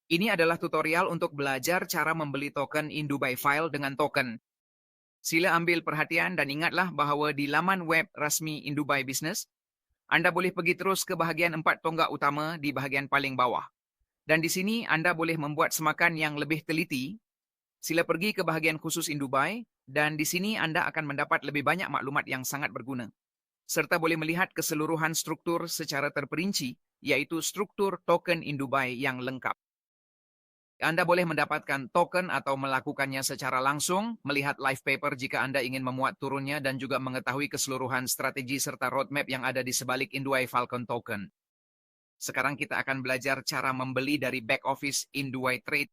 Ini adalah tutorial untuk belajar cara membeli token Indubai File dengan token. Sila ambil perhatian dan ingatlah bahawa di laman web rasmi Indubai Business, Anda boleh pergi terus ke bahagian 4 tonggak utama di bahagian paling bawah. Dan di sini Anda boleh membuat semakan yang lebih teliti. Sila pergi ke bahagian khusus Indubai dan di sini Anda akan mendapat lebih banyak maklumat yang sangat berguna. Serta boleh melihat keseluruhan struktur secara terperinci, iaitu struktur token Indubai yang lengkap. Anda boleh mendapatkan token atau melakukannya secara langsung, melihat live paper jika Anda ingin memuat turunnya dan juga mengetahui keseluruhan strategi serta roadmap yang ada di sebalik Induai Falcon Token. Sekarang kita akan belajar cara membeli dari back office Induai Trade.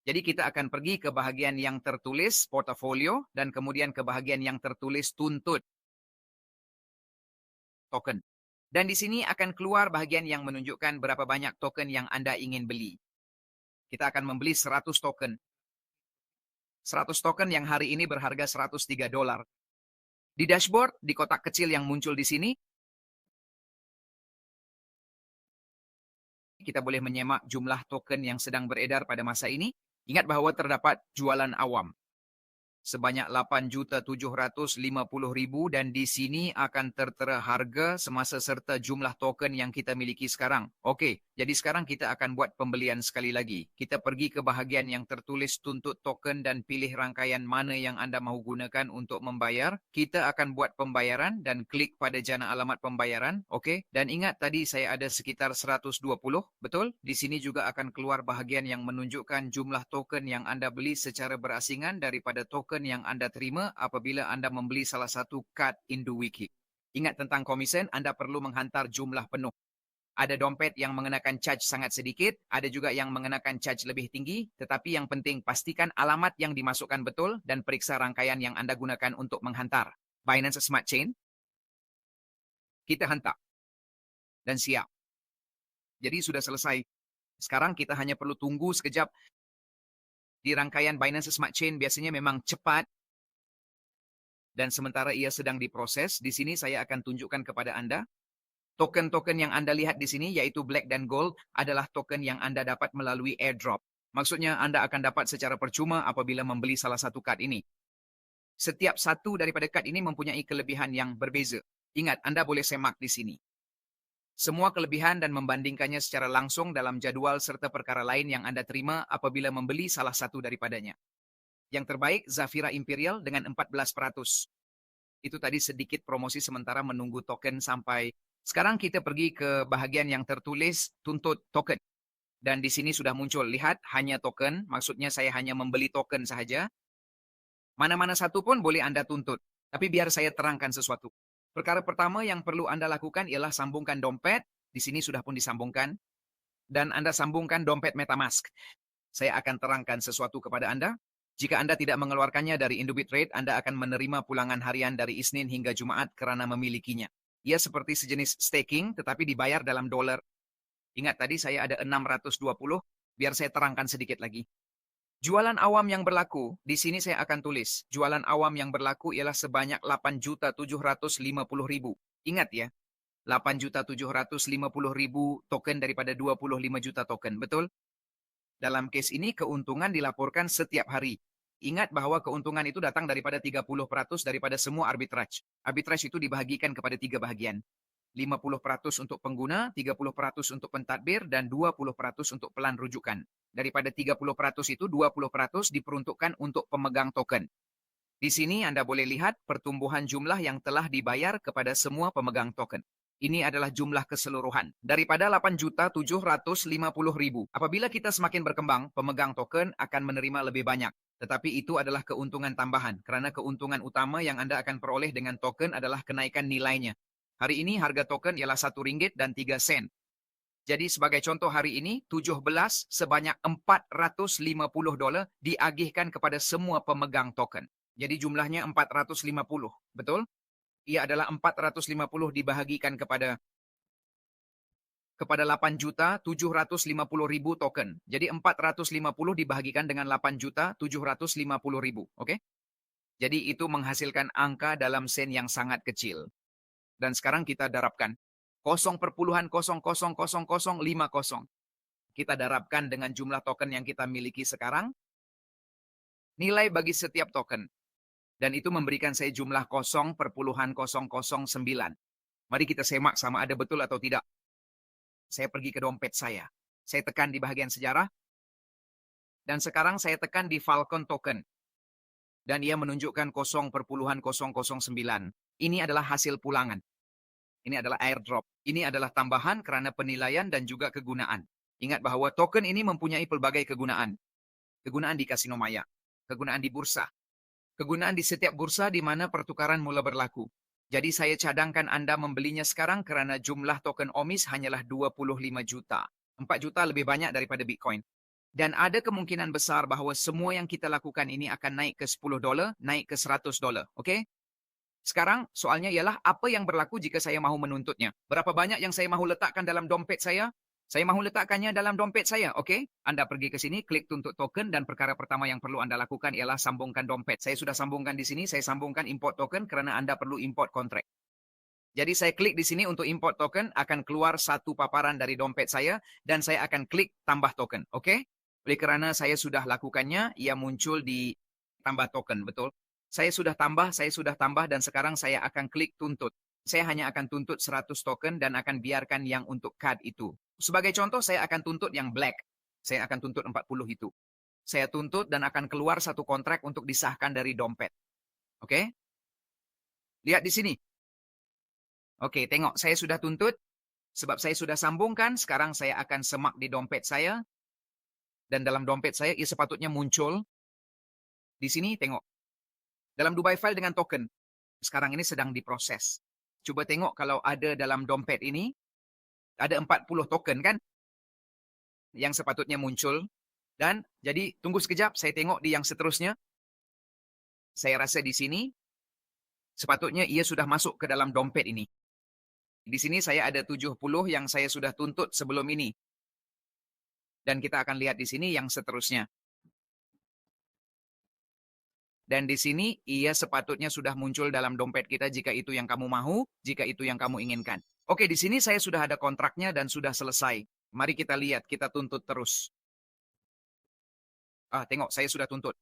Jadi kita akan pergi ke bahagian yang tertulis portofolio dan kemudian ke bahagian yang tertulis tuntut token. Dan di sini akan keluar bahagian yang menunjukkan berapa banyak token yang Anda ingin beli. Kita akan membeli 100 token. 100 token yang hari ini berharga $103. Di dashboard, di kotak kecil yang muncul di sini, kita boleh menyemak jumlah token yang sedang beredar pada masa ini. Ingat bahawa terdapat jualan awam sebanyak 8.750.000 dan di sini akan tertera harga semasa serta jumlah token yang kita miliki sekarang. Okey, jadi sekarang kita akan buat pembelian sekali lagi. Kita pergi ke bahagian yang tertulis tuntut token dan pilih rangkaian mana yang anda mahu gunakan untuk membayar. Kita akan buat pembayaran dan klik pada jana alamat pembayaran. Okey, dan ingat tadi saya ada sekitar 120, betul? Di sini juga akan keluar bahagian yang menunjukkan jumlah token yang anda beli secara berasingan daripada token yang anda terima apabila anda membeli salah satu kad InduWiki. Ingat tentang komisen, anda perlu menghantar jumlah penuh. Ada dompet yang mengenakan charge sangat sedikit, ada juga yang mengenakan charge lebih tinggi, tetapi yang penting pastikan alamat yang dimasukkan betul dan periksa rangkaian yang anda gunakan untuk menghantar. Binance Smart Chain, kita hantar. Dan siap. Jadi sudah selesai. Sekarang kita hanya perlu tunggu sekejap. Di rangkaian Binance Smart Chain biasanya memang cepat. Dan sementara ia sedang diproses, di sini saya akan tunjukkan kepada Anda. Token-token yang Anda lihat di sini, yaitu Black dan Gold, adalah token yang Anda dapat melalui airdrop. Maksudnya Anda akan dapat secara percuma apabila membeli salah satu kad ini. Setiap satu daripada kad ini mempunyai kelebihan yang berbeza. Ingat, Anda boleh semak di sini. Semua kelebihan dan membandingkannya secara langsung dalam jadual serta perkara lain yang Anda terima apabila membeli salah satu daripadanya. Yang terbaik, Zafira Imperial dengan 14%. Itu tadi sedikit promosi sementara menunggu token sampai. Sekarang kita pergi ke bahagian yang tertulis tuntut token. Dan di sini sudah muncul, lihat, hanya token, maksudnya saya hanya membeli token sahaja. Mana-mana satu pun boleh Anda tuntut. Tapi biar saya terangkan sesuatu. Perkara pertama yang perlu Anda lakukan ialah sambungkan dompet. Di sini sudah pun disambungkan. Dan Anda sambungkan dompet MetaMask. Saya akan terangkan sesuatu kepada Anda. Jika Anda tidak mengeluarkannya dari Indubit Trade, Anda akan menerima pulangan harian dari Isnin hingga Jumaat kerana memilikinya. Ia seperti sejenis staking tetapi dibayar dalam dolar. Ingat tadi saya ada 620, biar saya terangkan sedikit lagi. Jualan awam yang berlaku, di sini saya akan tulis. Jualan awam yang berlaku ialah sebanyak 8.750.000. Ingat ya, 8.750.000 token daripada 25 juta token, betul? Dalam kes ini, keuntungan dilaporkan setiap hari. Ingat bahawa keuntungan itu datang daripada 30% daripada semua arbitrage. Arbitrage itu dibahagikan kepada 3 bahagian. 50% untuk pengguna, 30% untuk pentadbir, dan 20% untuk pelan rujukan. Daripada 30% itu, 20% diperuntukkan untuk pemegang token. Di sini Anda boleh lihat pertumbuhan jumlah yang telah dibayar kepada semua pemegang token. Ini adalah jumlah keseluruhan. Daripada 8.750.000. Apabila kita semakin berkembang, pemegang token akan menerima lebih banyak. Tetapi itu adalah keuntungan tambahan. Kerana keuntungan utama yang Anda akan peroleh dengan token adalah kenaikan nilainya. Hari ini harga token ialah RM1.03. Jadi sebagai contoh hari ini, 17 sebanyak $450 diagihkan kepada semua pemegang token. Jadi jumlahnya 450, betul? Ia adalah 450 dibahagikan kepada 8.750.000 token. Jadi 450 dibahagikan dengan 8.750.000, oke? Jadi itu menghasilkan angka dalam sen yang sangat kecil. Dan sekarang kita darabkan 0,0000050. kita darabkan dengan jumlah token yang kita miliki sekarang, nilai bagi setiap token. Dan itu memberikan saya jumlah 0,009. Mari kita semak sama ada betul atau tidak. Saya pergi ke dompet saya. Saya tekan di bagian sejarah. Dan sekarang saya tekan di Falcon Token. Dan ia menunjukkan 0,009. Ini adalah hasil pulangan. Ini adalah airdrop. Ini adalah tambahan karena penilaian dan juga kegunaan. Ingat bahwa token ini mempunyai pelbagai kegunaan. Kegunaan di kasino maya. Kegunaan di bursa. Kegunaan di setiap bursa di mana pertukaran mula berlaku. Jadi saya cadangkan Anda membelinya sekarang karena jumlah token OMIS hanyalah 25 juta. 4 juta lebih banyak daripada Bitcoin. Dan ada kemungkinan besar bahawa semua yang kita lakukan ini akan naik ke $10, naik ke $100. Oke? Sekarang soalnya ialah apa yang berlaku jika saya mahu menuntutnya. Berapa banyak yang saya mahu letakkan dalam dompet saya? Saya mahu letakkannya dalam dompet saya, oke? Anda pergi ke sini, klik tuntut token, dan perkara pertama yang perlu Anda lakukan ialah sambungkan dompet. Saya sudah sambungkan di sini, saya sambungkan import token kerana Anda perlu import kontrak. Jadi saya klik di sini untuk import token, akan keluar satu paparan dari dompet saya, dan saya akan klik tambah token, oke? Oleh kerana saya sudah lakukannya, ia muncul di tambah token, betul? Saya sudah tambah, dan sekarang saya akan klik tuntut. Saya hanya akan tuntut 100 token dan akan biarkan yang untuk card itu. Sebagai contoh, saya akan tuntut yang black. Saya akan tuntut 40 itu. Saya tuntut dan akan keluar satu kontrak untuk disahkan dari dompet. Oke? Lihat di sini. Oke, tengok. Saya sudah tuntut. Sebab saya sudah sambungkan, sekarang saya akan semak di dompet saya. Dan dalam dompet saya, ia sepatutnya muncul. Di sini, tengok. Dalam Dubai File dengan token. Sekarang ini sedang diproses. Cuba tengok kalau ada dalam dompet ini. Ada 40 token kan? Yang sepatutnya muncul. Dan jadi tunggu sekejap, saya tengok di yang seterusnya. Saya rasa di sini. Sepatutnya ia sudah masuk ke dalam dompet ini. Di sini saya ada 70 yang saya sudah tuntut sebelum ini. Dan kita akan lihat di sini yang seterusnya. Dan di sini, ia sepatutnya sudah muncul dalam dompet kita jika itu yang kamu mahu, jika itu yang kamu inginkan. Oke, di sini saya sudah ada kontraknya dan sudah selesai. Mari kita lihat, kita tuntut terus. Tengok, saya sudah tuntut.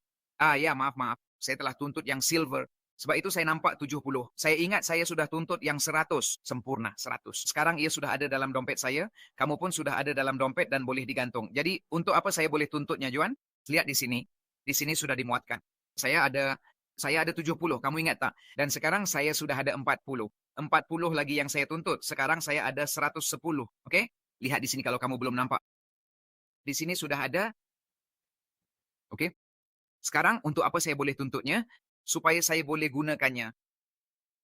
Ya, maaf. Saya telah tuntut yang silver. Sebab itu saya nampak 70. Saya ingat saya sudah tuntut yang 100. Sempurna, 100. Sekarang ia sudah ada dalam dompet saya. Kamu pun sudah ada dalam dompet dan boleh digantung. Jadi, untuk apa saya boleh tuntutnya, Juan? Lihat di sini. Di sini sudah dimuatkan. Saya ada 70, kamu ingat tak? Dan sekarang saya sudah ada 40. 40 lagi yang saya tuntut. Sekarang saya ada 110. Oke? Lihat di sini kalau kamu belum nampak. Di sini sudah ada. Oke? Sekarang untuk apa saya boleh tuntutnya? Supaya saya boleh gunakannya.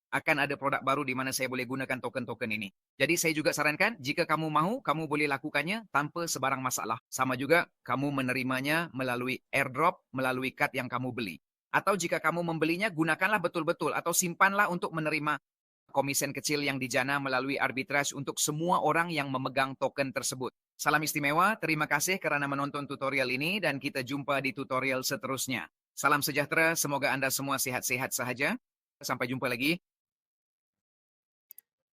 Akan ada produk baru di mana saya boleh gunakan token-token ini. Jadi saya juga sarankan, jika kamu mahu, kamu boleh lakukannya tanpa sebarang masalah. Sama juga, kamu menerimanya melalui airdrop, melalui card yang kamu beli. Atau jika kamu membelinya, gunakanlah betul-betul atau simpanlah untuk menerima komisen kecil yang dijana melalui arbitrage untuk semua orang yang memegang token tersebut. Salam istimewa, terima kasih kerana menonton tutorial ini dan kita jumpa di tutorial seterusnya. Salam sejahtera, semoga Anda semua sehat-sehat sahaja. Sampai jumpa lagi.